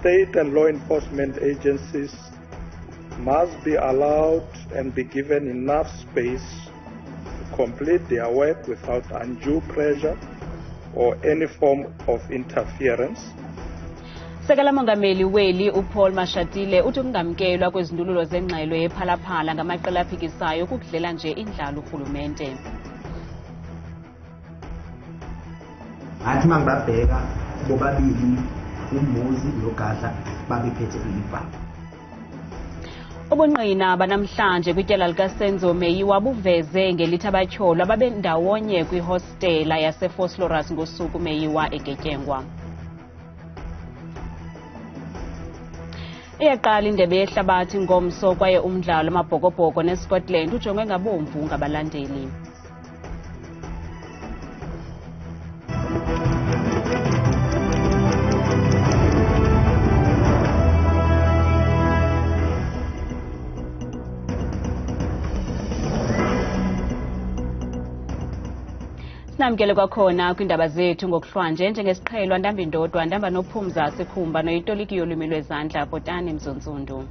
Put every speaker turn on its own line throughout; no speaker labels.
State and law enforcement agencies must be allowed and be given enough space to complete their work without undue pressure or any form of interference.
Sekela mongameli weli uMashatile uthi ukungamkelwa kwezindululo zengxelo yephalaphala ngamaqela aphikisayo kukudlela nje indlala urhulumente.
Athi mangibabheka bobabili uMozi noGadla babephethe ilifa.
Ubunqina banamhlanje kwityala likaSenzo Meyiwa buveze ngelithi abatyholwa babe ndawonye kwihostela yaseFosloras ngosuku Meyiwa egetyengwa. Iyaqala indebe yehlabathi ngomso kwaye umdlalo amabhokobhoko neScotland ujongwe ngabomvu ngabalandeli. Sinamkele kwakhona kwindaba zethu ngokuhlwanje njengesiqhelwa ndamba indodwa ndamba nophumza sikhumba noyitoliki yolwimi lwezandla Bhotani Mzontsundu.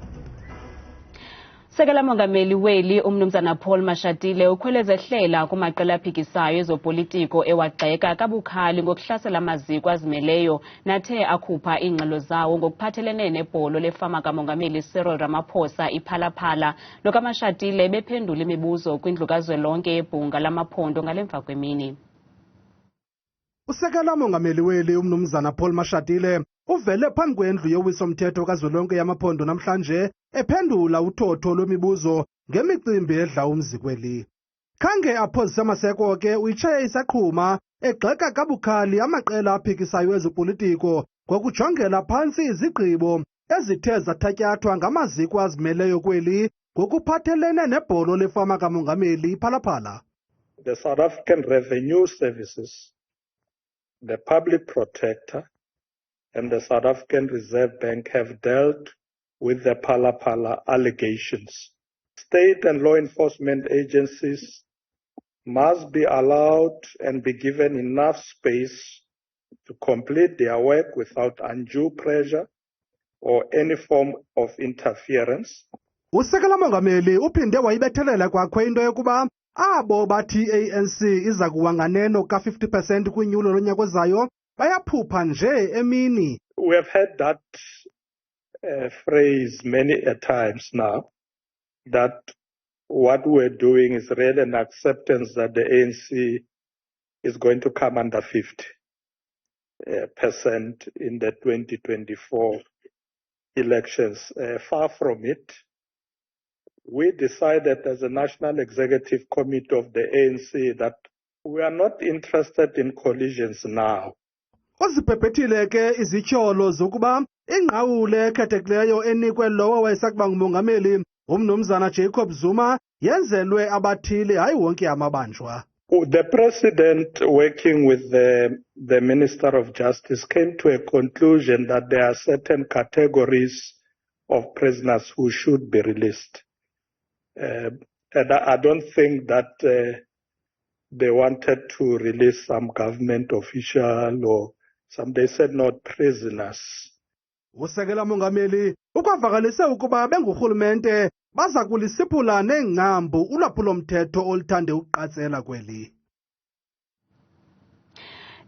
Sekela mongameli weli umnumzana Mashatile ukhweleze hlela kumaqela aphikisayo ezopolitiko ewagxeka kabukhali ngokuhlasela amaziko azimeleyo nathe akhupha iingxelo zawo ngokuphathelene nebholo lefama kamongameli Cyril Ramaphosa iphalaphala lokaMashatile bephendula imibuzo kwindlu kazwelonke yebhunga lamaphondo ngalemva kwemini.
Usekela mongameli weli umnumzana Mashatile uvele phambi kwendlu yowiso-mthetho kazwelonke yamaphondo namhlanje ephendula uthotho lwemibuzo ngemicimbi edla umzi kweli. Khange aphozise amaseko ke uyitshaye isaqhuma egxeka kabukhali amaqela aphikisayo ezopolitiko ngokujongela phantsi izigqibo ezithe zathatyathwa ngamaziko azimeleyo kweli ngokuphathelene nebholo lefama kamongameli phalaphala.
The South African Revenue Services, the Public Protector, and the South African Reserve Bank have dealt with the phalaphala allegations. State and law enforcement agencies must be allowed and be given enough space to complete their work without undue pressure or any form of interference.
Usekela mongameli uphinde wayibethelela kwakho into yokuba abo bathi ANC iza kuwa nganeno ka-50% kwinyulo lonyaka ozayo bayaphupha nje emini.
We have heard that phrase many a times now, that what we're doing is really an acceptance that the ANC is going to come under 50% in the 2024 elections. Far from it. We decided as a National Executive Committee of the ANC that we are not interested in collisions now.
Oziphephethile ke izityholo zokuba ingqawule ekhethekileyo enikwe lowo wayesakuba ngumongameli umnumzana Jacob Zuma yenzelwe abathile hayi wonke amabanjwa.
The President, working with the Minister of Justice, came to a conclusion that there are certain categories of prisoners who should be released. And I don't think that they wanted to release some government official or some, they said not prisoners.
Usekela mongameli ukwavakalise ukuba bengurhulumente baza kulisiphula nengcambu ulwaphulo-mthetho oluthande uqatsela kweli.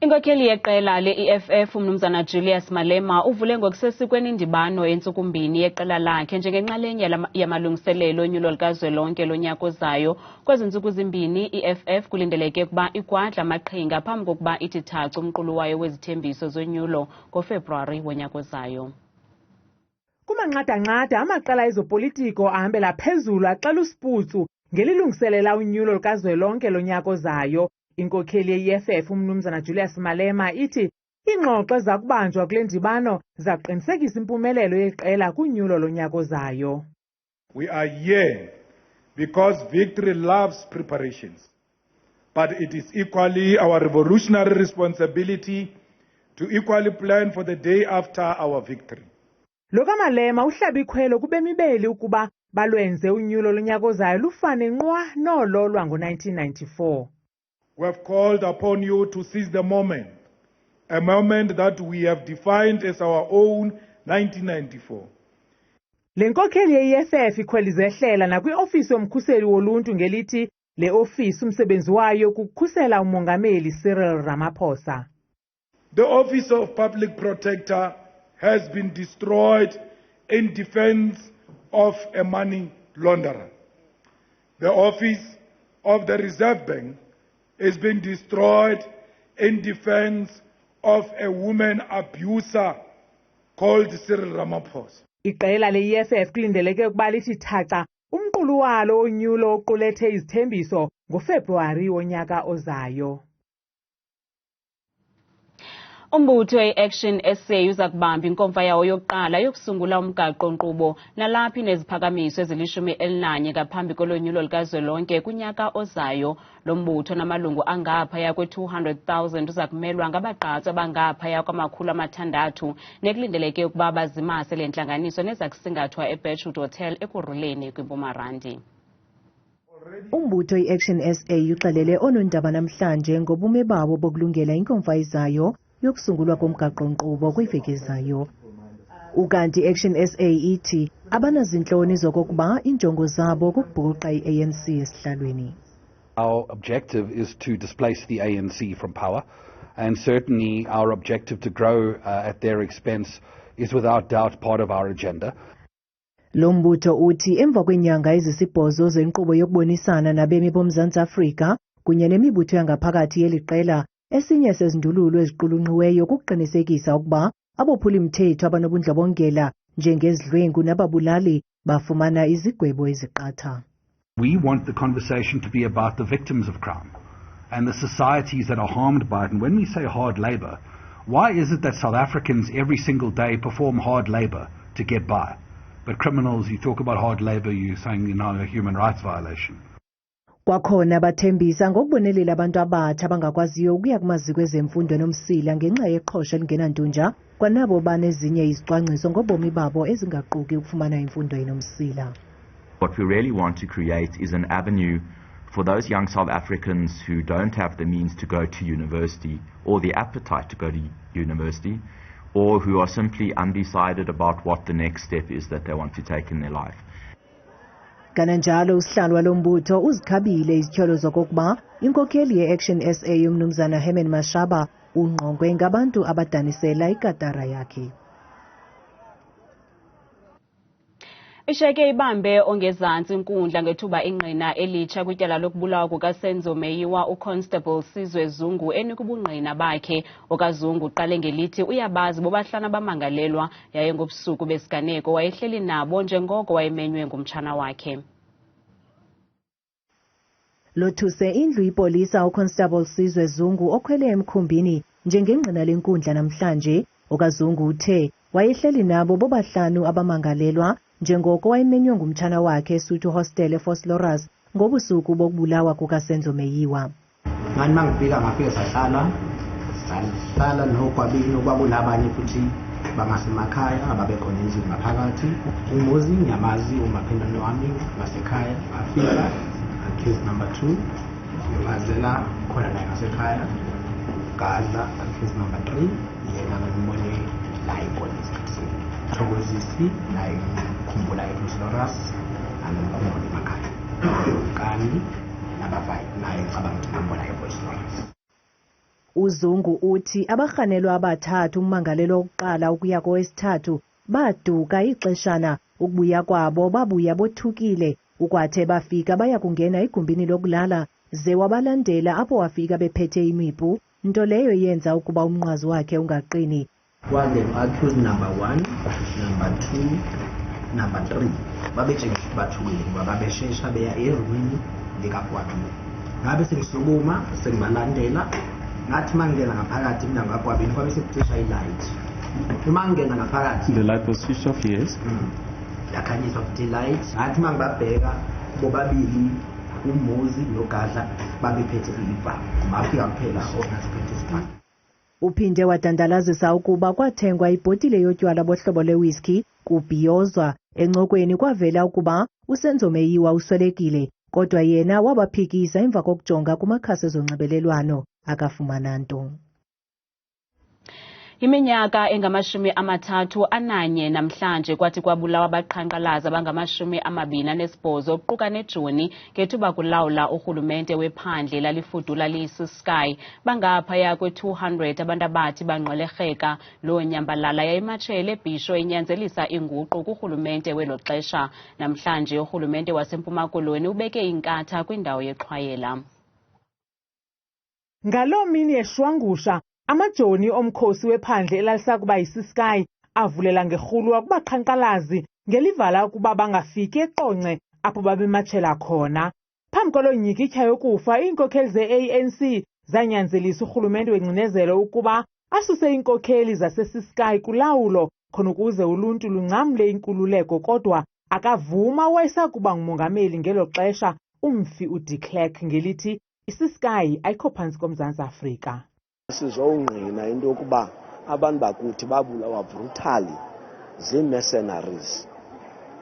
Inkokheli yeqela le-I-EFF umnumzana Julius Malema uvule ngokusesikweni indibano entsukumbini yeqela lakhe njengenxalenye yamalungiselelo onyulo likazwelonke lonyaka ozayo. Kwezi ntsuku zimbini i-EFF kulindeleke ukuba igwadla amaqhinga phambi kokuba ithi thacu umqulu wayo wezithembiso zonyulo ngoFebruwari wonyaka ozayo.
Kumanqada-nqada amaqela ezopolitiko ahambela phezulu axela usiputsu ngelilungiselela unyulo likazwelonke lonyaka ozayo. Inkokheli ye-I-EFF umnumzana Julius Malema ithi iingxoxo zakubanjwa kule ndibano zaqinisekisa impumelelo yeqela kunyulo lonyaka ozayo.
We are here because victory loves preparations, but it is equally our revolutionary responsibility to equally plan for the day after our victory.
Lo kaMalema uhlaba ikhwelo kubemibeli ukuba balwenze unyulo lonyaka ozayo lufane nqwa nolo lwango-1994.
We have called upon you to seize the moment, a moment that we have defined as our own 1994.
Le nkokheli ye-I-EFF ikhwelizehlela nakwi-ofisi yomkhuseli woluntu ngelithi le ofisi umsebenzi wayo kukukhusela umongameli Cyril Ramaphosa.
The Office of Public Protector has been destroyed in defense of a money launderer. The Office of the Reserve Bank has been destroyed in defense of a woman abuser called Cyril Ramaphosa.
Iqela le-I-EFF kulindeleke ukuba lithi thaca umqulu walo unyulo oqulethe izithembiso ngoFebruwari wonyaka ozayo.
Umbutho we-Action SA uza kubamba inkomfa yawo yokuqala yokusungula umgaqo-nkqubo nalaphi neziphakamiso ezili-11 ngaphambi kolonyulo likazwelonke kunyaka ozayo. Lo mbutho namalungu angaphaya kwe-200,000 uza kumelwa ngabagqatsi abangaphaya kwama600 nekulindeleke ukuba bazimase le ntlanganiso neza kusingathwa eBirchwood Hotel ekurhuleni kwimpumalanga.
Umbutho i-Action SA uxelele oonondaba namhlanje ngobume babo bokulungela inkomfa izayo yokusungulwa komgaqo-nkqubo kwiveki ezayo. Ukanti i-Action SA ithi abanazintloni zokokuba injongo zabo kukubhuqa i-ANC esihlalweni.
Our objective is to displace the ANC from power, and certainly our objective to grow at their expense is without doubt part of our agenda.
Lo mbutho uthi emva kweenyanga ezisibhozo zenkqubo yokubonisana nabemi boMzantsi Afrika kunye nemibutho yangaphakathi yeli qela, esinye sezindululo eziqulunqiweyo kukuqinisekisa ukuba abophuli-mthetho abanobundlobongela njengezidlwengu nababulali bafumana izigwebo eziqatha.
We want the conversation to be about the victims of crime and the societies that are harmed by it. And when we say hard labor, why is it that South Africans every single day perform hard labor to get by? But criminals, you talk about hard labor, you're saying you're not a human rights violation.
Kwakhona bathembisa ngokubonelela abantu abatsha abangakwaziyo ukuya kumaziko ezemfundo nomsila ngenxa yeqhosha elingenantunja kwanabo banezinye izicwangciso ngobomi babo ezingaquki ukufumana imfundo enomsila.
What we really want to create is an avenue for those young South Africans who don't have the means to go to university or the appetite to go to university, or who are simply undecided about what the next step is that they want to take in their life.
Kananjalo usihlalo walombutho uzikhabile izithyolo zokokuba inkokheli ye-Action SA yomnumzana Herman Mashaba ungqongwe ngabantu abadanisela ikatara yakhe.
Isheke ibambe ongezantsi inkundla ngethuba ingqina elitsha kwityala lokubulawa kukaSenzo Meyiwa uConstable Sizwe Zungu enikubungqina bakhe. OkaZungu uqale ngelithi uyabazi bobahlana bamangalelwa yaye ngobusuku besiganeko wayehleli nabo njengoko wayemenywe ngumtshana wakhe.
Lothuse indlu ipolisa uConstable Sizwe Zungu okhwele emkhumbini njengengqina lenkundla namhlanje. OkaZungu uthe wayehleli nabo bobahlanu abamangalelwa njengoko wayemenywe ngumtshana wakhe eSuthu Hostel eFosloras ngobusuku bokubulawa kukaSenzo Meyiwa.
Mani mangifika ngafika sahlala nokwabini okwabula abanye futhi bangasemakhaya ababekhona endlini ngaphakathi. Umuzi ngiyamazi umaphendane wami ngasekhaya afika case number 2 ngazela khona naye ngasekhaya gadla case number 3 yena ngibone la ipolice thokozisi la ikhumbula eFosloras anokhumbula emakhaya kanti nabafai naye cabanga ngibona eFosloras.
UZungu uthi abarhanelwa abathathu ummangalelo wokuqala ukuya kowesithathu baduka ixeshana ukubuya kwabo babuya bothukile ukwathe bafika baya kungena igumbini lokulala ze wabalandela apho wafika bephethe imipu nto leyo yenza ukuba umnqwazi wakhe ungaqini.
Kwale accused number 1, number 2, number 3 babetshengisa bathukile ngoba babeshesha beya erumini likakwabo. Ngabe sengisukuma sengibalandela ngathi mangena ngaphakathi mina ngakwabini kwabe sekucisha ilight. Uma ngena ngaphakathi
the light was switched off, yes.
Yakhanyiswa futhi light. Ngathi mangibabheka bobabili umuzi nogadla babephethe ilibha. Bafika kuphela onasiphethe isithando.
Uphinde wadandalazisa ukuba kwathengwa ibhotile yotywala bohlobo lewhisky kubhiyozwa encokweni kwavela ukuba uSenzo Meyiwa uswelekile kodwa yena wabaphikisa emva kokujonga kumakhasi ezonxibelelwano akafumana nto.
Iminyaka engamashumi amathathu ananye namhlanje kwathi kwabulawa abaqhankqalazi abangama-28 okuquka neJuni ngethuba kulawula urhulumente wephandle lalifudula liyi-Sky bangaphaya kwe-200 abantu abathi banqwelerheka. Loo nyambalala yayimatshele eBisho inyanzelisa inguqu kurhulumente welo xesha. Namhlanje urhulumente waseMpuma Koloni ubeke inkatha kwindawo yeXhwayela.
Ngaloo mini yeshwangusha amajoni omkhosi wephandle elalisakuba yi-Sky avulela ngerhulwa kubaqhankqalazi ngelivala ukuba bangafiki eQonce apho babematshela khona. Phambi kwaloo nyikitya yokufa iinkokheli ze-ANC zanyanzelisa urhulumente wengcinezelo ukuba asuse iinkokheli zase-Sky kulawulo khona ukuze uluntu luncamle inkululeko, kodwa akavuma wayesakuba ngumongameli ngelo xesha umfi uDe Klerk ngelithi i-Sky ayikho phantsi koMzantsi Afrika.
Sizowungqina into yokuba abantu bakuthi babulawa brutally zii-mercenaries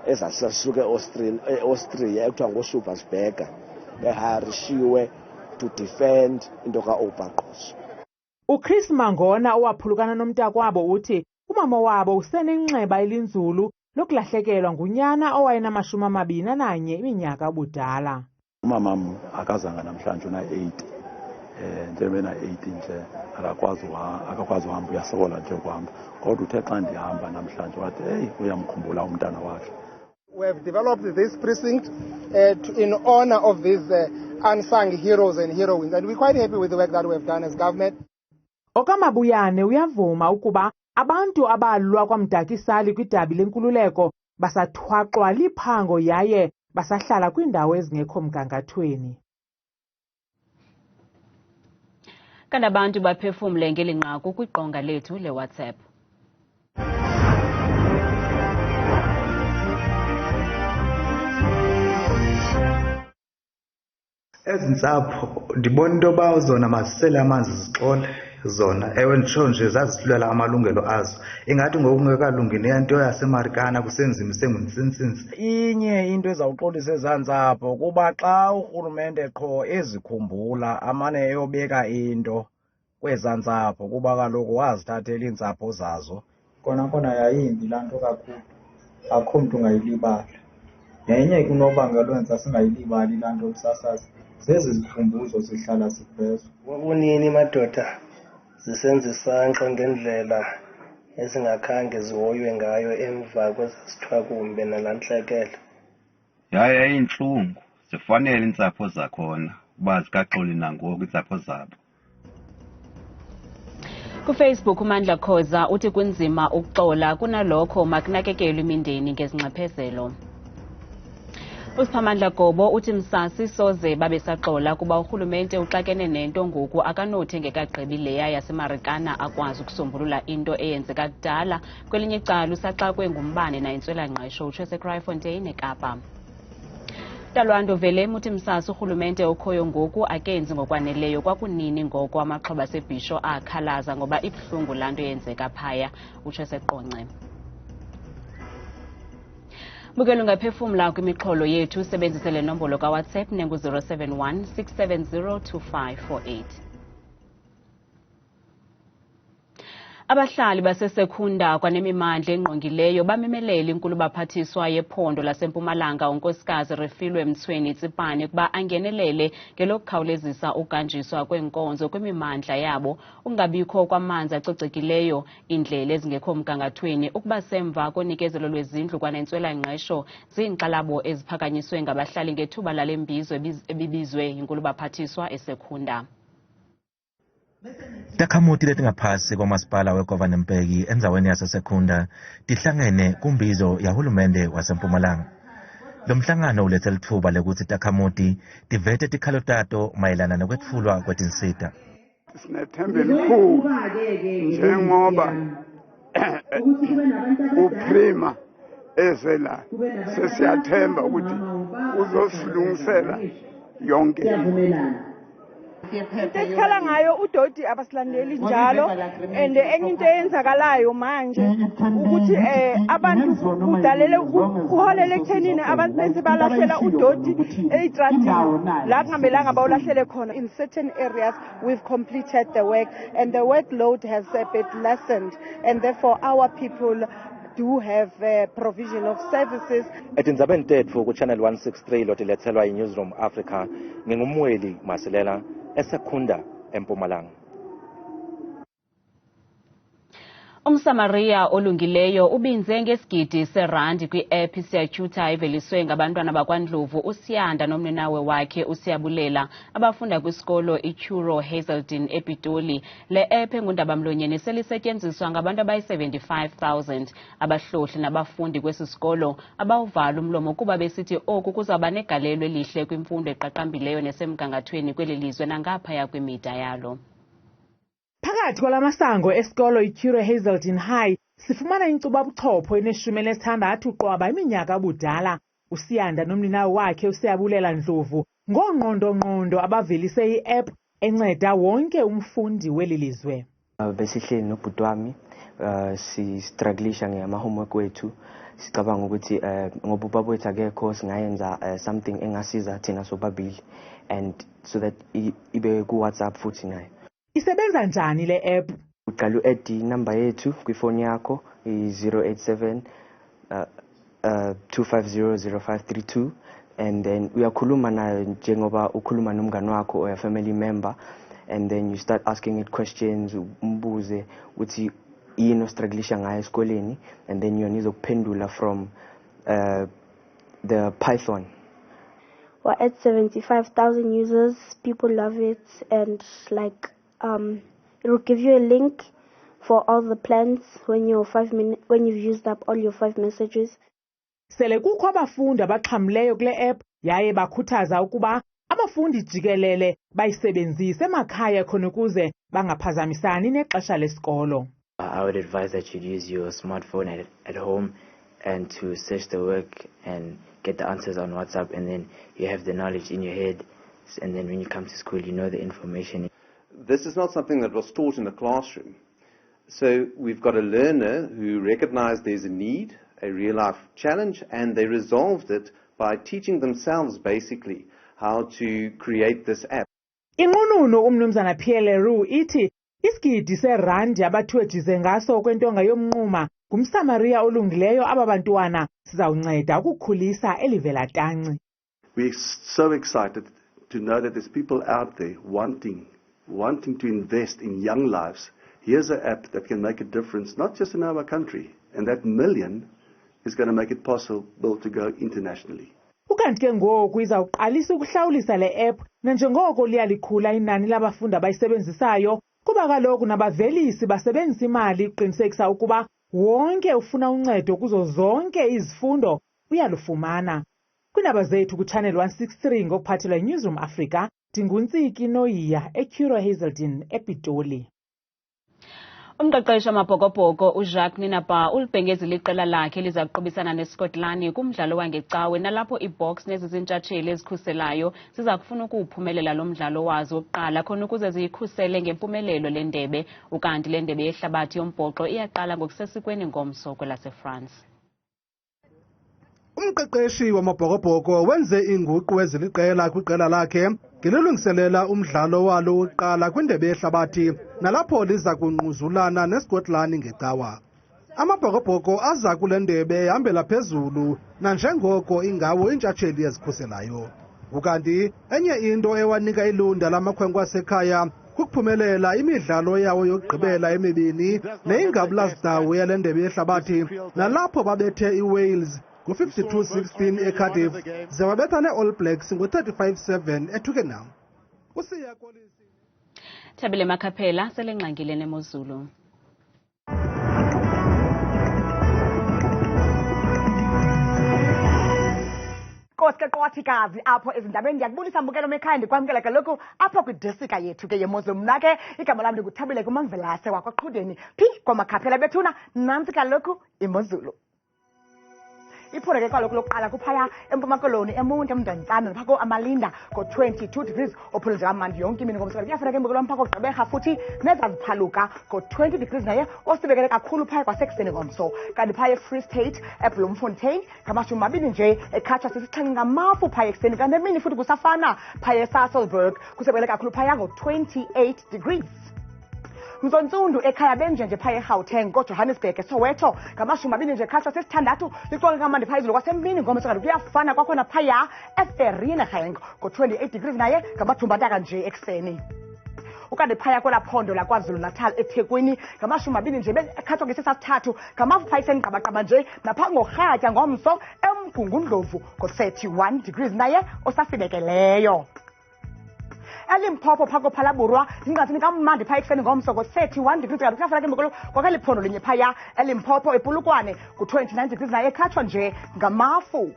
ezasisuke e-Austria ekuthiwa ngooSupersberger beharishiwe to defend into kaObaqoso.
UChris Mangona owaphulukana nomntakwabo uthi umama wabo usenenxeba elinzulu lokulahlekelwa ngunyana owayenama-21 iminyaka ubudala.
Umamam akazanga namhlanje una-80 njengoba ena-80 nje akakwazi uhamba, uyasokola nje ukuhamba, kodwa uthe xa ndihamba namhlanje wathi heyi uyamkhumbula umntana wakhe.
We have developed this precinct in honor of these unsung heroes and heroines, and we're quite happy with the work that we have done as government.
Okamabuyane uyavuma ukuba abantu abalwa kwamdakisali kwidabi lenkululeko basathwaqwa liphango yaye basahlala kwiindawo ezingekho mgangathweni.
Kanti abantu baphefumle ngeli nqaku kwiqonga lethu leWhatsApp.
Ezi ntsapho ndibona into yoba zona mazisele amanzi zixole zona. Ewe nditsho nje zazihlulela amalungelo azo. Ingathi ngokungekalungi nento yaseMarikana kusenzima isengunsinsinsi.
Inye into ezawuxolisa eza ntsapho kuba xa urhulumente qho ezikhumbula amane eyobeka into kweza ntsapho kuba kaloku wazithathela iintsapho zazo.
Kona yayimbi laa nto kakhulu, akho mntu ungayilibala. Nenye kunobangela wenza singayilibali laa nto kusasazi zezi zikhumbuzo zihlala zivezwa.
Kunini madoda zisenza isangqa ngendlela ezingakhange zihoywe ngayo emva kwezasithwakumbe nalantlekele.
Yayintlungu, zifanele iintsapho zakhona uba zikaxoli nangoku iintsapho zabo.
KuFacebook uMandla Khoza uthi kunzima ukuxola, kunalokho makunakekelwe imindeni ngezingxephezelo. uSiphamandla Gobo uthi msasi soze babesaxola kuba urhulumente uxakene nento ngoku akanothi ngekagqibi leya yaseMarikana akwazi ukusombulula into eyenzeka kudala. Kwelinye icala usaxakwe ngumbane nayintswelangqesho utsho eCryfontaine eKapa. Talwando Uvele uthi msasi urhulumente okhoyo ngoku akenzi ngokwaneleyo kwakunini ngoko amaxhoba se-Bisho akhalaza ngoba ibuhlungu laa nto yenzeka phaya utsho eseQonce. Bukela ungaphefumla kwimixholo yethu sebenzise le nombolo kaWhatsApp nengu-071 670 2548. Abahlali baseSekhunda kwanemimandla engqongileyo bamemelela inkulu baphathiswa yephondo laseMpumalanga unkosikazi Refilwe Mthweni Tsipane kuba angenelele ngelokukhawulezisa uganjiswa kwenkonzo kwimimandla yabo, ungabikho kwamanzi acocekileyo, indlela ezingekho mgangathweni, ukuba semva konikezelo lwezindlu kwanentswelangqesho ziinkxalabo eziphakanyiswe ngabahlali ngethuba lale mbizo ebibizwe inkulu baphathiswa eSekhunda.
Takhamuti leti ngaphasi komasipala weGovernor Mpeki endzaweni yaseSekhunda tihlangene kumbizo yahulumende waseMpumalanga. Lo mhlangano ulethe lithuba lekuthi takhamuti tivete tikhalo tato mayelana nokwetfulwa kwetinsita.
Sinethemba elikhulu njengoba uPrima ezela sesiyathemba ukuthi uzosilungisela yonke.
Ekhala ngayo udoti abasilandeli njalo and enye into eyenzakalayo manje ukuthi abantu kudalele kuholele ekuthenini abantu bese balahlela udoti eyitradini la kungamelanga bawulahlele khona. In certain areas we've completed the work and the workload has a bit lessened and therefore our people do have provision of services.
Iindaba Zethu ku channel 163 lotilethelwa iNewsroom Africa ngingumweli Masilela eSekhunda eMpumalanga.
Umsamaria olungileyo ubinze ngesigidi serandi kwi-app i-Siyatutor eveliswe ngabantwana bakwaNdlovu uSiyanda nomninawe wakhe uSiyabulela abafunda kwisikolo i-Churo Hazelden ePitoli. Le app engundabamlonyeni selisetyenziswa ngabantu abayi-75,000 abahlohli nabafundi kwesi sikolo abawuvali umlomo kuba besithi oku kuzawuba negalelo elihle kwimfundo eqaqambileyo nesemgangathweni kweli lizwe nangaphaya kwimida yalo.
Phakathi kwalamasango esikolo i-Churo Hazelden High sifumana inkcubabuchopho ene-16 qwaba iminyaka budala uSiyanda nomninawe wakhe uSiyabulela Ndlovu ngongqondo abavelise i-app enceda wonke umfundi weli lizwe.
Besihleli nobhuti wami si-strugglisha ngama-homework wethu sicabanga ukuthi ngoba ubaba wethu akekho singayenza something engasiza thina sobabili and so that ibe ku-WhatsApp futhi nayo.
Isebenza njani le app?
Uqala u-add inamba yethu kwifoni yakho i-087 2500532 and then uyakhuluma nayo njengoba ukhuluma nomngane wakho or family member and then you start asking it questions umbuze uthi yini ostrugglisha ngayo esikoleni and then yona izokuphendula from the Python.
We're at 75,000 users. People love it and like it will give you a link for all the plans when you've used up all your 5 messages.
Sele kukho abafundi abaxhamleyo kule app yaye bakhuthaza ukuba abafundi jikelele bayisebenzise emakhaya khona ukuze bangaphazamisani nexesha lesikolo.
I would advise that you use your smartphone at home and to search the work and get the answers on WhatsApp and then you have the knowledge in your head and then when you come to school you know the information.
This is not something that was taught in the classroom. So we've got a learner who recognized there's a need, a real life challenge, and they resolved it by teaching themselves basically how to create this app.
Inqununu umnumzana PLRU ithi isigidi serandi abathwejize ngaso kwentonga yomnquma ngumsamaria olungileyo ababantwana sizawunceda ukukhulisa elivelatanci.
We're so excited to know that there's people out there wanting to invest in young lives. Here's an app that can make a difference, not just in our country, and that million is going to make it possible to go internationally.
Ukanti ke ngoku izawuqalisa ukuhlawulisa le app nanjengoko liyalikhula inani labafundi abayisebenzisayo kuba kaloku nabavelisi basebenzisa imali uqinisekisa ukuba wonke ufuna uncedo kuzo zonke izifundo uyalufumana. Kwiindaba zethu ku-channel 163 ngokuphathelwa iNewsroom Africa Ndinguntsiki Noyiya eChuro Hazelden ePitoli.
Umqeqeshi amabhokobhoko uJacques Ninapa ulibhengezile iqela lakhe liza kuqubisana neSkotlani kumdlalo wangecawe nalapho iBox nezizintshatsheli ezikhuselayo ziza kufuna ukuphumelela lo mdlalo wazo wokuqala khona ukuze ziyikhusele ngempumelelo lendebe ukanti lendebe yehlabathi yombhoxo iyaqala ngokusesikweni ngomso kwelaseFrance.
Umqeqeshi wamabhokobhoko wenze inguqu eziliqela kwiqela lakhe ngelilungiselela umdlalo walo wokuqala kwindebe yehlabathi nalapho liza kunquzulana neSkotlani ngecawa. Amabhokobhoko aza kule ndebe ehambela phezulu nanjengoko ingawo intshatsheli ezikhuselayo. Ukanti enye into ewanika ilunda lamakhwenkwe asekhaya kukuphumelela imidlalo yawo yokugqibela emibini neyingabulazdawo yale ndebe yehlabathi nalapho babethe iWales ngo-52-16 eCardiff ze babetha ne-All Blacks ngo-35-7 eTwickenham.
Thabile Makhaphela selengxangile neMozulu.
Qothikazi apho ezindabeni ndiyakubulisa mbukelo mekhaya ndikwamkela kaloku apho kwidesika yethu ke yeMozulu. Mna ke igama lam ndinguthabile kumamvelase wakwaqhudeni phi kwamakhaphela bethuna nantsi kaloku iMozulu. iphondo ke kaloku lokuqala kuphaya eMpuma Koloni eMonti eMndantsana phako amalinda ko-22 degrees ophondo nje kamandi yonke imini ngomso kuyafika ke mbukelo phako gqibeka futhi nezaziphaluka ko-20 degrees naye osibekele kakhulu phaya kwasekuseni ngomso kanti phaya eFree State eBloemfontein ngamashumi nje ekhatshwa sisixhenxe ngamafu phaya ekuseni kanti emini futhi kusafana phaya eSasolburg kusebekele kakhulu phaya ngo-28 degrees Mzontsundu ekhaya benjenje phaya eGauteng koJohannesburg eSoweto ngamashumi nje ekhatshwa sesithandathu licoke kamandi phezulu kwasemini ngomso kanti kuyafana kwakhona phaya eFerrine Gauteng ngo-28 degrees naye ngamathumbataka nje ekuseni ukanti phaya kwelaphondo laKwaZulu Natal eThekwini ngamashumi nje ekhatshwa ngesesithathu ngamafu phaya esengqabaqaba nje napha ngorhatya ngomso eMgungundlovu ngo-31 degrees naye osafibekeleyo eLimpopo phako phalaburwa ingathi kamandi phaya ekuseni ngomso ngo-31 degrees kanti kuyafana ke mbukelo kwakeliphondo linye phaya eLimpopo ePulukwane ku-29 degrees naye ekhatshwa nje ngamafu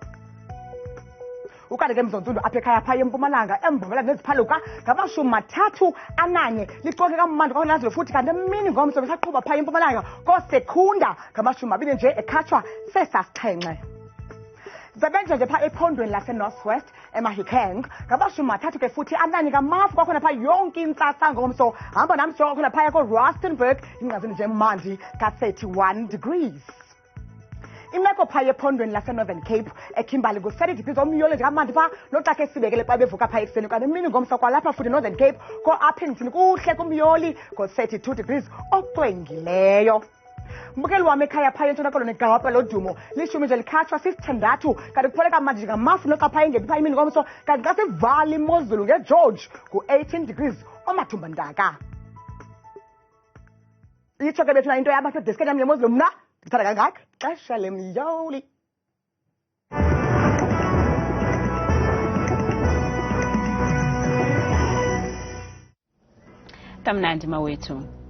ukanti ke Mzontsundu apha ekhaya phaya eMpumalanga emvumela neziphaluka ngamashumi 31 licoke kamandi kwakhona futhi kanti emini ngomso besaqhuba phaya eMpumalanga koSekunda ngamashumi nje ekhatshwa sesasixhenxe Zabenje nje pha ephondweni lase-Northwest eMahikeng ngabashumi 3 ke futhi anani kamafu kwakhona pha yonke intsasa ngomso hamba nami siyo kwakhona phaya ko-Rustenburg ingqazini nje mandi ka-31 degrees imeko phaya ephondweni lase-Northern Cape eKimberley ku-30 degrees omyolo nje kamandi pha noxa ke sibekele xa bevuka phaya ekuseni kanti emini ngomso kwalapha futhi Northern Cape ko-Uppington kuhle kumyoli ko-32 degrees ocwengileyo mbukeli wami ekhaya phaya entshona koloni egapa lodumo lishumi nje likhatshwa sisithandathu kanti kupholeka manje ngamafu noxa phaya ingephi phaya imini ngomso kanti xa sivali imozulu ngegeorge ku-18 degrees omathumba ntaka itsho ke bethu na into yabantu edeskeni yam ngemozulu mna ndithanda kangaka xesha lemyoli
kamnandi mawethu